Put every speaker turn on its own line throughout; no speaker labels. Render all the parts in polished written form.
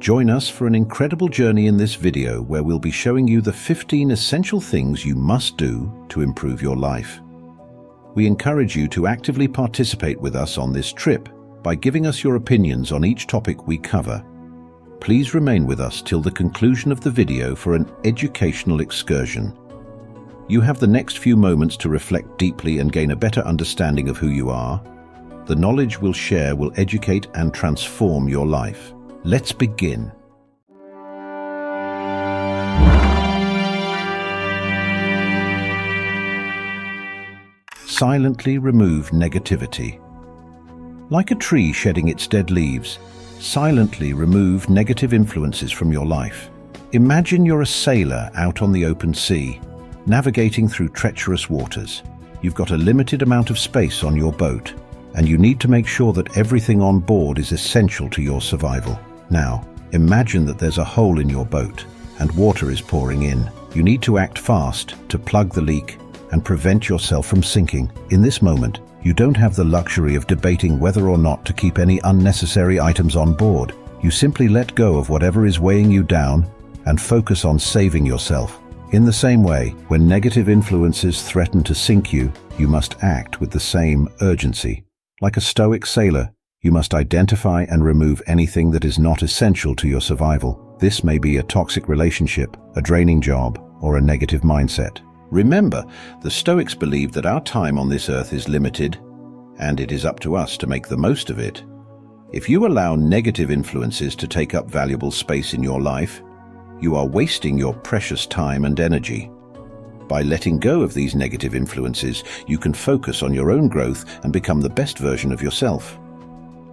Join us for an incredible journey in this video where we'll be showing you the 15 essential things you must do to improve your life. We encourage you to actively participate with us on this trip by giving us your opinions on each topic we cover. Please remain with us till the conclusion of the video for an educational excursion. You have the next few moments to reflect deeply and gain a better understanding of who you are. The knowledge we'll share will educate and transform your life. Let's begin. Silently remove negativity. Like a tree shedding its dead leaves, silently remove negative influences from your life. Imagine you're a sailor out on the open sea, navigating through treacherous waters. You've got a limited amount of space on your boat, and you need to make sure that everything on board is essential to your survival. Now, imagine that there's a hole in your boat and water is pouring in. You need to act fast to plug the leak and prevent yourself from sinking. In this moment, you don't have the luxury of debating whether or not to keep any unnecessary items on board. You simply let go of whatever is weighing you down and focus on saving yourself. In the same way, when negative influences threaten to sink you, you must act with the same urgency. Like a stoic sailor, you must identify and remove anything that is not essential to your survival. This may be a toxic relationship, a draining job, or a negative mindset. Remember, the Stoics believe that our time on this earth is limited, and it is up to us to make the most of it. If you allow negative influences to take up valuable space in your life, you are wasting your precious time and energy. By letting go of these negative influences, you can focus on your own growth and become the best version of yourself.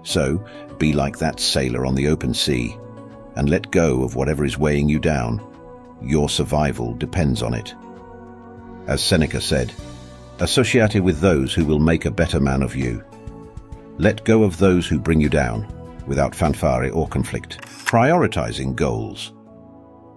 So, be like that sailor on the open sea, and let go of whatever is weighing you down. Your survival depends on it. As Seneca said, associate with those who will make a better man of you. Let go of those who bring you down, without fanfare or conflict. Prioritizing goals.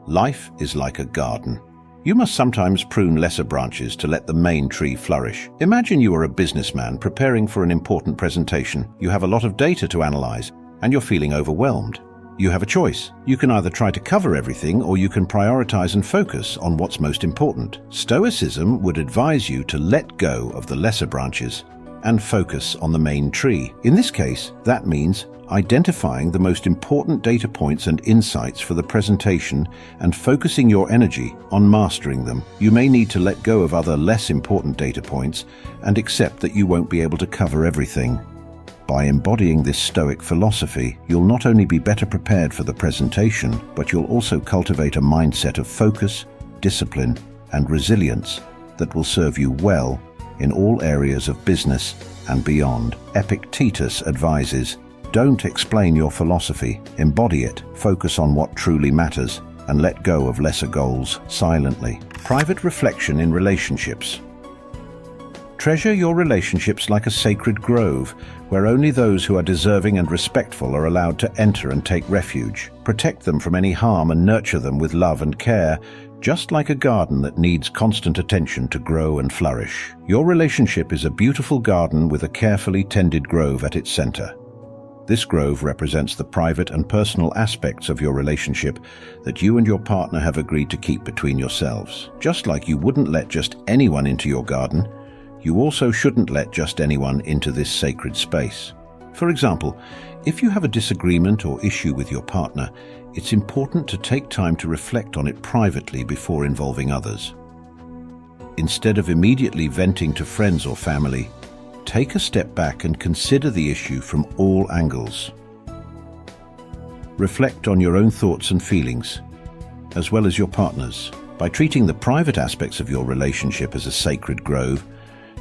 Life is like a garden. You must sometimes prune lesser branches to let the main tree flourish. Imagine you are a businessman preparing for an important presentation. You have a lot of data to analyze, and you're feeling overwhelmed. You have a choice. You can either try to cover everything, or you can prioritize and focus on what's most important. Stoicism would advise you to let go of the lesser branches and focus on the main tree. In this case, that means identifying the most important data points and insights for the presentation and focusing your energy on mastering them. You may need to let go of other less important data points and accept that you won't be able to cover everything. By embodying this Stoic philosophy, you'll not only be better prepared for the presentation, but you'll also cultivate a mindset of focus, discipline, and resilience that will serve you well in all areas of business and beyond. Epictetus advises, don't explain your philosophy, embody it, focus on what truly matters, and let go of lesser goals silently. Private reflection in relationships. Treasure your relationships like a sacred grove, where only those who are deserving and respectful are allowed to enter and take refuge. Protect them from any harm and nurture them with love and care, just like a garden that needs constant attention to grow and flourish. Your relationship is a beautiful garden with a carefully tended grove at its center. This grove represents the private and personal aspects of your relationship that you and your partner have agreed to keep between yourselves. Just like you wouldn't let just anyone into your garden, you also shouldn't let just anyone into this sacred space. For example, if you have a disagreement or issue with your partner, it's important to take time to reflect on it privately before involving others. Instead of immediately venting to friends or family, take a step back and consider the issue from all angles. Reflect on your own thoughts and feelings, as well as your partner's. By treating the private aspects of your relationship as a sacred grove,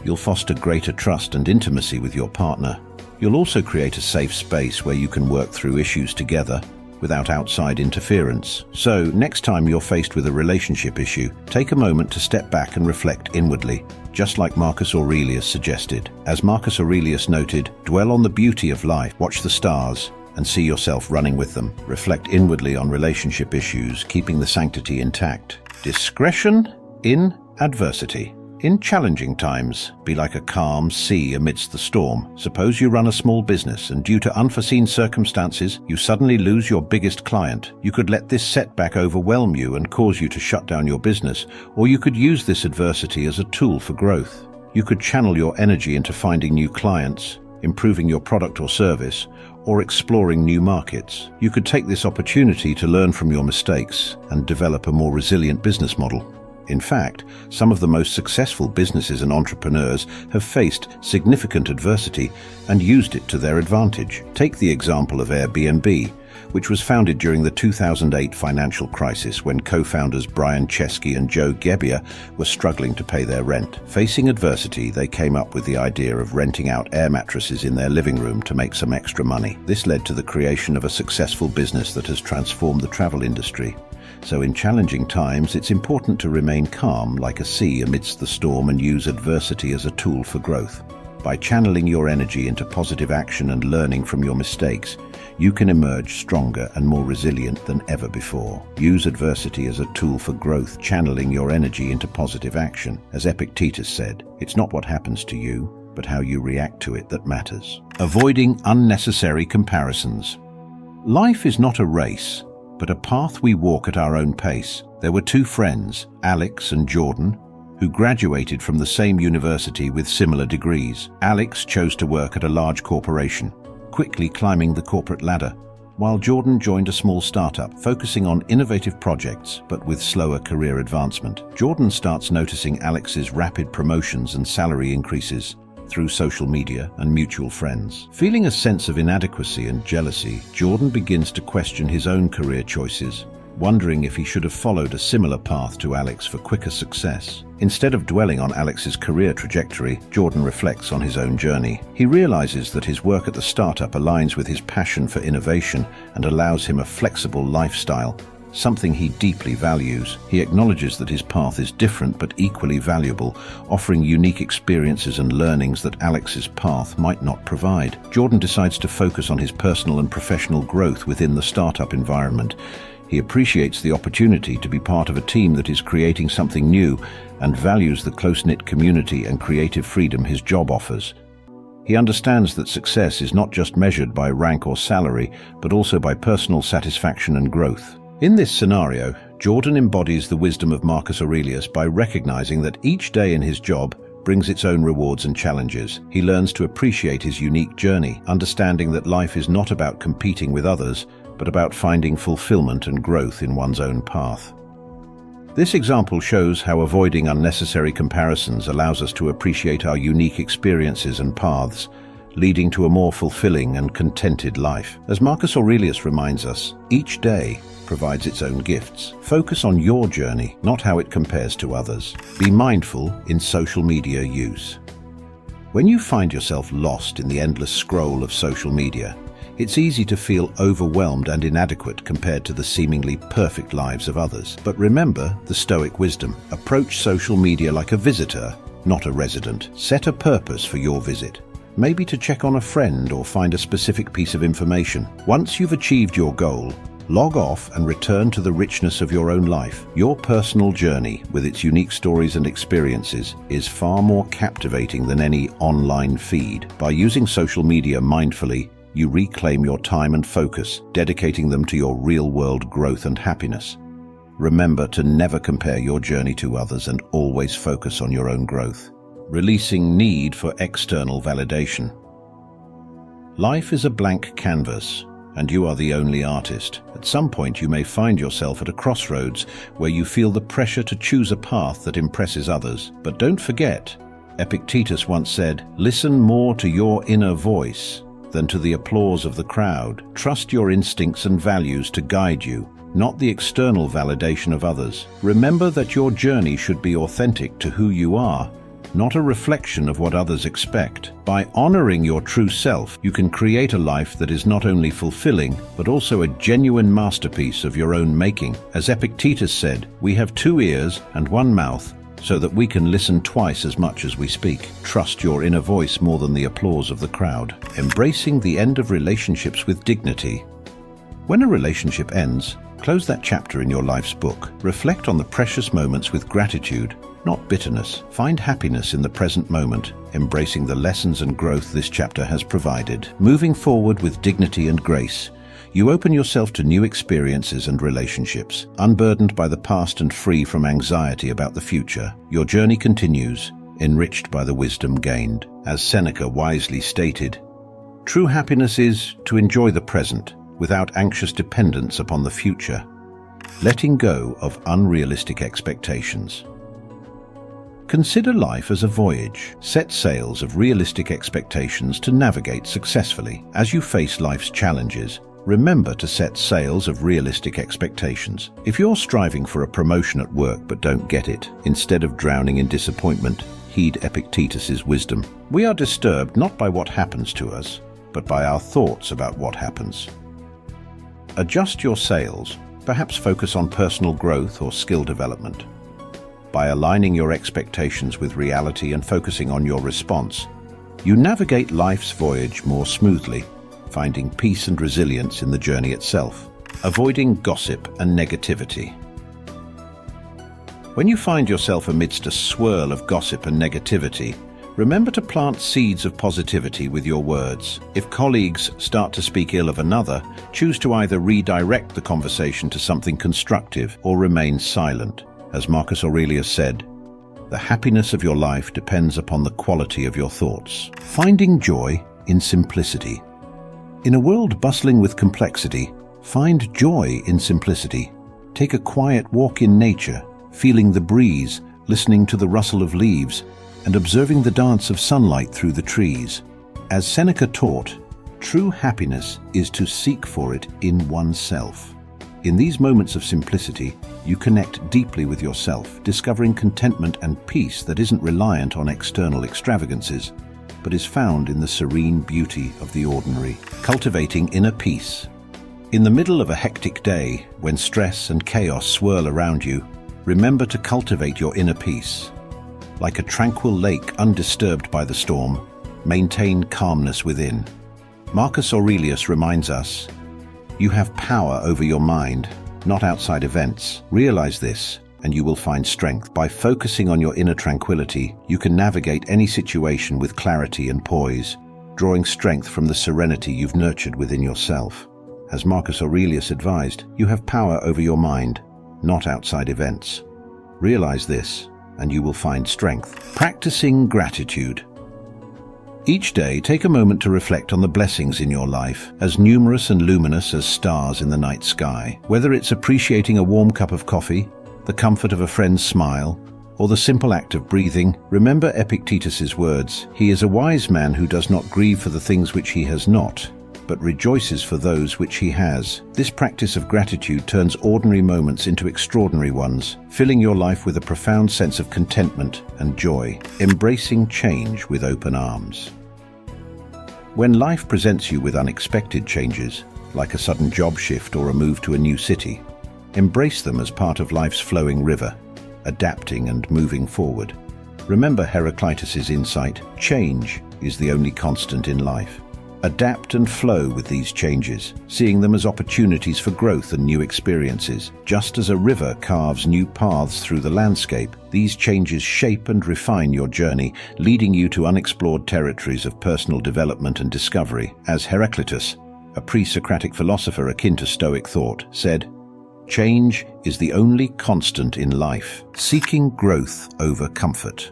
you'll foster greater trust and intimacy with your partner. You'll also create a safe space where you can work through issues together without outside interference. So, next time you're faced with a relationship issue, take a moment to step back and reflect inwardly, just like Marcus Aurelius suggested. As Marcus Aurelius noted, dwell on the beauty of life, watch the stars, and see yourself running with them. Reflect inwardly on relationship issues, keeping the sanctity intact. Discretion in adversity. In challenging times, be like a calm sea amidst the storm. Suppose you run a small business and due to unforeseen circumstances, you suddenly lose your biggest client. You could let this setback overwhelm you and cause you to shut down your business, or you could use this adversity as a tool for growth. You could channel your energy into finding new clients, improving your product or service, or exploring new markets. You could take this opportunity to learn from your mistakes and develop a more resilient business model. In fact, some of the most successful businesses and entrepreneurs have faced significant adversity and used it to their advantage. Take the example of Airbnb, which was founded during the 2008 financial crisis when co-founders Brian Chesky and Joe Gebbia were struggling to pay their rent. Facing adversity, they came up with the idea of renting out air mattresses in their living room to make some extra money. This led to the creation of a successful business that has transformed the travel industry. So in challenging times, it's important to remain calm like a sea amidst the storm and use adversity as a tool for growth. By channeling your energy into positive action and learning from your mistakes, you can emerge stronger and more resilient than ever before. Use adversity as a tool for growth, channeling your energy into positive action. As Epictetus said, it's not what happens to you, but how you react to it that matters. Avoiding unnecessary comparisons. Life is not a race, but a path we walk at our own pace. There were two friends, Alex and Jordan, who graduated from the same university with similar degrees. Alex chose to work at a large corporation, quickly climbing the corporate ladder, while Jordan joined a small startup, focusing on innovative projects but with slower career advancement. Jordan starts noticing Alex's rapid promotions and salary increases through social media and mutual friends. Feeling a sense of inadequacy and jealousy, Jordan begins to question his own career choices, wondering if he should have followed a similar path to Alex for quicker success. Instead of dwelling on Alex's career trajectory, Jordan reflects on his own journey. He realizes that his work at the startup aligns with his passion for innovation and allows him a flexible lifestyle, something he deeply values. He acknowledges that his path is different but equally valuable, offering unique experiences and learnings that Alex's path might not provide. Jordan decides to focus on his personal and professional growth within the startup environment. He appreciates the opportunity to be part of a team that is creating something new and values the close-knit community and creative freedom his job offers. He understands that success is not just measured by rank or salary, but also by personal satisfaction and growth. In this scenario, Jordan embodies the wisdom of Marcus Aurelius by recognizing that each day in his job brings its own rewards and challenges. He learns to appreciate his unique journey, understanding that life is not about competing with others, but about finding fulfillment and growth in one's own path. This example shows how avoiding unnecessary comparisons allows us to appreciate our unique experiences and paths, leading to a more fulfilling and contented life. As Marcus Aurelius reminds us, each day provides its own gifts. Focus on your journey, not how it compares to others. Be mindful in social media use. When you find yourself lost in the endless scroll of social media, it's easy to feel overwhelmed and inadequate compared to the seemingly perfect lives of others. But remember the Stoic wisdom. Approach social media like a visitor, not a resident. Set a purpose for your visit. Maybe to check on a friend or find a specific piece of information. Once you've achieved your goal, log off and return to the richness of your own life. Your personal journey, with its unique stories and experiences, is far more captivating than any online feed. By using social media mindfully, you reclaim your time and focus, dedicating them to your real-world growth and happiness. Remember to never compare your journey to others and always focus on your own growth. Releasing need for external validation. Life is a blank canvas, and you are the only artist. At some point you may find yourself at a crossroads where you feel the pressure to choose a path that impresses others. But don't forget, Epictetus once said, "Listen more to your inner voice than to the applause of the crowd. Trust your instincts and values to guide you, not the external validation of others." Remember that your journey should be authentic to who you are, not a reflection of what others expect. By honoring your true self, you can create a life that is not only fulfilling, but also a genuine masterpiece of your own making. As Epictetus said, "We have 2 ears and 1 mouth, so that we can listen twice as much as we speak." Trust your inner voice more than the applause of the crowd. Embracing the end of relationships with dignity. When a relationship ends, close that chapter in your life's book. Reflect on the precious moments with gratitude, not bitterness. Find happiness in the present moment, embracing the lessons and growth this chapter has provided. Moving forward with dignity and grace, you open yourself to new experiences and relationships. Unburdened by the past and free from anxiety about the future, your journey continues, enriched by the wisdom gained. As Seneca wisely stated, true happiness is to enjoy the present without anxious dependence upon the future, letting go of unrealistic expectations. Consider life as a voyage. Set sails of realistic expectations to navigate successfully. As you face life's challenges, remember to set sails of realistic expectations. If you're striving for a promotion at work but don't get it, instead of drowning in disappointment, heed Epictetus's wisdom. We are disturbed not by what happens to us, but by our thoughts about what happens. Adjust your sails, perhaps focus on personal growth or skill development. By aligning your expectations with reality and focusing on your response, you navigate life's voyage more smoothly, finding peace and resilience in the journey itself. Avoiding gossip and negativity. When you find yourself amidst a swirl of gossip and negativity, remember to plant seeds of positivity with your words. If colleagues start to speak ill of another, choose to either redirect the conversation to something constructive or remain silent. As Marcus Aurelius said, the happiness of your life depends upon the quality of your thoughts. Finding joy in simplicity. In a world bustling with complexity, find joy in simplicity. Take a quiet walk in nature, feeling the breeze, listening to the rustle of leaves, and observing the dance of sunlight through the trees. As Seneca taught, true happiness is to seek for it in oneself. In these moments of simplicity, you connect deeply with yourself, discovering contentment and peace that isn't reliant on external extravagances, but is found in the serene beauty of the ordinary. Cultivating inner peace. In the middle of a hectic day, when stress and chaos swirl around you, remember to cultivate your inner peace. Like a tranquil lake undisturbed by the storm, maintain calmness within. Marcus Aurelius reminds us, you have power over your mind, not outside events. Realize this, and you will find strength. By focusing on your inner tranquility, you can navigate any situation with clarity and poise, drawing strength from the serenity you've nurtured within yourself. As Marcus Aurelius advised, you have power over your mind, not outside events. Realize this, and you will find strength. Practicing gratitude. Each day, take a moment to reflect on the blessings in your life, as numerous and luminous as stars in the night sky. Whether it's appreciating a warm cup of coffee, the comfort of a friend's smile, or the simple act of breathing, remember Epictetus's words, "He is a wise man who does not grieve for the things which he has not, but rejoices for those which he has." This practice of gratitude turns ordinary moments into extraordinary ones, filling your life with a profound sense of contentment and joy. Embracing change with open arms. When life presents you with unexpected changes, like a sudden job shift or a move to a new city, embrace them as part of life's flowing river, adapting and moving forward. Remember Heraclitus's insight, change is the only constant in life. Adapt and flow with these changes, seeing them as opportunities for growth and new experiences. Just as a river carves new paths through the landscape, these changes shape and refine your journey, leading you to unexplored territories of personal development and discovery. As Heraclitus, a pre-Socratic philosopher akin to Stoic thought, said, "Change is the only constant in life." Seeking growth over comfort.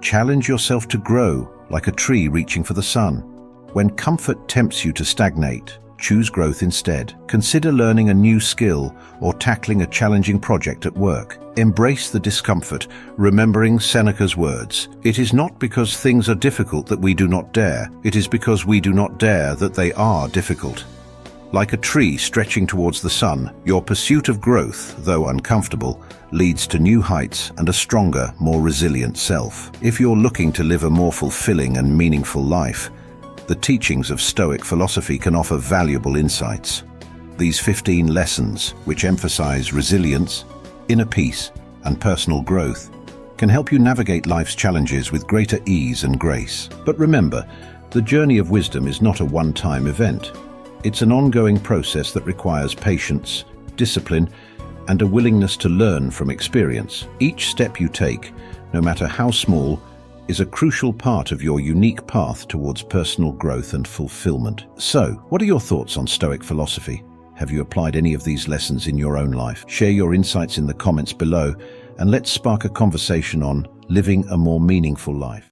Challenge yourself to grow, like a tree reaching for the sun. When comfort tempts you to stagnate, choose growth instead. Consider learning a new skill or tackling a challenging project at work. Embrace the discomfort, remembering Seneca's words, "It is not because things are difficult that we do not dare. It is because we do not dare that they are difficult." Like a tree stretching towards the sun, your pursuit of growth, though uncomfortable, leads to new heights and a stronger, more resilient self. If you're looking to live a more fulfilling and meaningful life, the teachings of Stoic philosophy can offer valuable insights. These 15 lessons, which emphasize resilience, inner peace, and personal growth, can help you navigate life's challenges with greater ease and grace. But remember, the journey of wisdom is not a one-time event. It's an ongoing process that requires patience, discipline, and a willingness to learn from experience. Each step you take, no matter how small, is a crucial part of your unique path towards personal growth and fulfillment. So, what are your thoughts on Stoic philosophy? Have you applied any of these lessons in your own life? Share your insights in the comments below, and let's spark a conversation on living a more meaningful life.